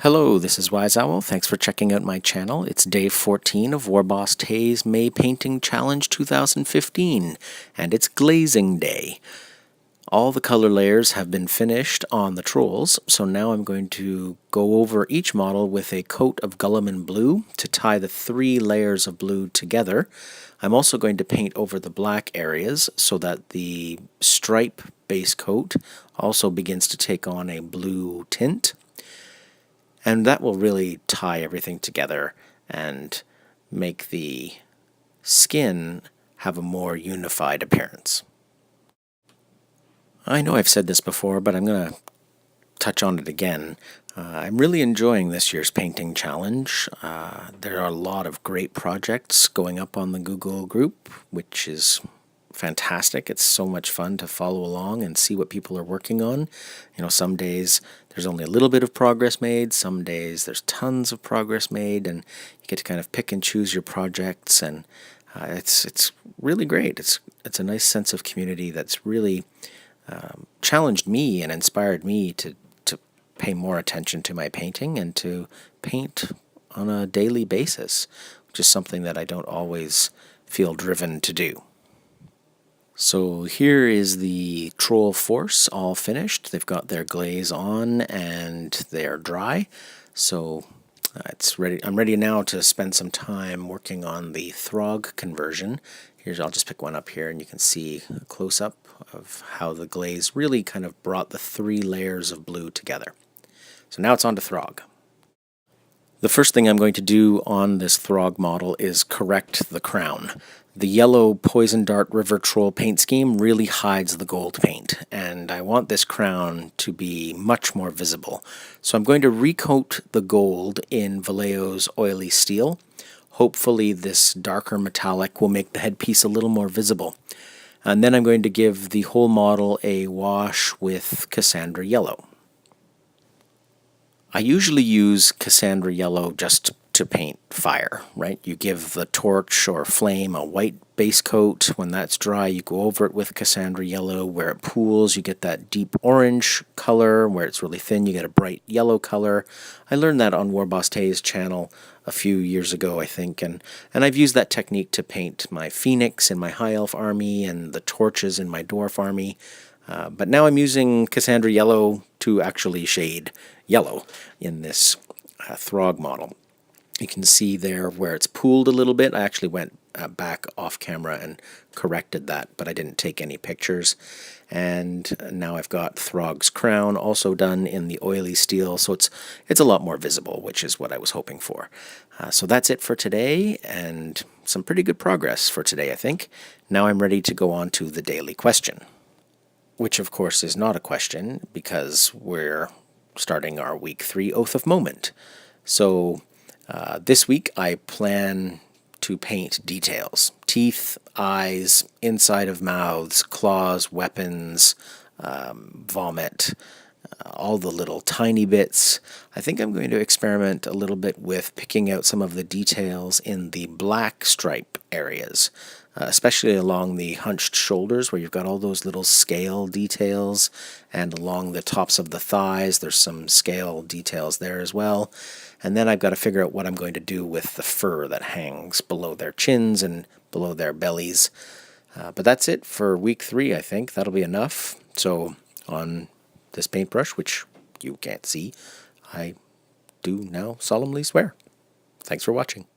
Hello, this is Wise Owl. Thanks for checking out my channel. It's day 14 of Warboss Tay's May Painting Challenge 2015, and it's glazing day. All the color layers have been finished on the trolls, so now I'm going to go over each model with a coat of Gulliman blue to tie the 3 layers of blue together. I'm also going to paint over the black areas so that the stripe base coat also begins to take on a blue tint. And that will really tie everything together and make the skin have a more unified appearance. I know I've said this before, but I'm going to touch on it again. I'm really enjoying this year's painting challenge. There are a lot of great projects going up on the Google group, which is fantastic. It's so much fun to follow along and see what people are working on. You know, some days there's only a little bit of progress made, some days there's tons of progress made, and you get to kind of pick and choose your projects, and it's really great. It's a nice sense of community that's really challenged me and inspired me to pay more attention to my painting and to paint on a daily basis, which is something that I don't always feel driven to do. So here is the troll force all finished. They've got their glaze on and they're dry. So it's ready. I'm ready now to spend some time working on the Throg conversion. I'll just pick one up here and you can see a close-up of how the glaze really kind of brought the 3 layers of blue together. So now it's on to Throg. The first thing I'm going to do on this Throg model is correct the crown. The yellow Poison Dart River Troll paint scheme really hides the gold paint, and I want this crown to be much more visible. So I'm going to recoat the gold in Vallejo's oily steel. Hopefully this darker metallic will make the headpiece a little more visible. And then I'm going to give the whole model a wash with Cassandra Yellow. I usually use Cassandra Yellow just to paint fire, right? You give the torch or flame a white base coat. When that's dry, you go over it with Cassandra Yellow. Where it pools, you get that deep orange color. Where it's really thin, you get a bright yellow color. I learned that on Warboss Tay's channel a few years ago, I think, and I've used that technique to paint my Phoenix in my High Elf army and the torches in my Dwarf army. But now I'm using Cassandra Yellow to actually shade yellow in this Throg model. You can see there where it's pooled a little bit. I actually went back off camera and corrected that, but I didn't take any pictures. And now I've got Throg's crown also done in the oily steel, so it's a lot more visible, which is what I was hoping for. So that's it for today, and some pretty good progress for today, I think. Now I'm ready to go on to the daily question, which of course is not a question because we're starting our week 3 Oath of Moment. So this week I plan to paint details: teeth, eyes, inside of mouths, claws, weapons, vomit, all the little tiny bits. I think I'm going to experiment a little bit with picking out some of the details in the black stripe areas, especially along the hunched shoulders where you've got all those little scale details, and along the tops of the thighs there's some scale details there as well. And then I've got to figure out what I'm going to do with the fur that hangs below their chins and below their bellies. But that's it for week 3, I think. That'll be enough. So on this paintbrush, which you can't see, I do now solemnly swear. Thanks for watching.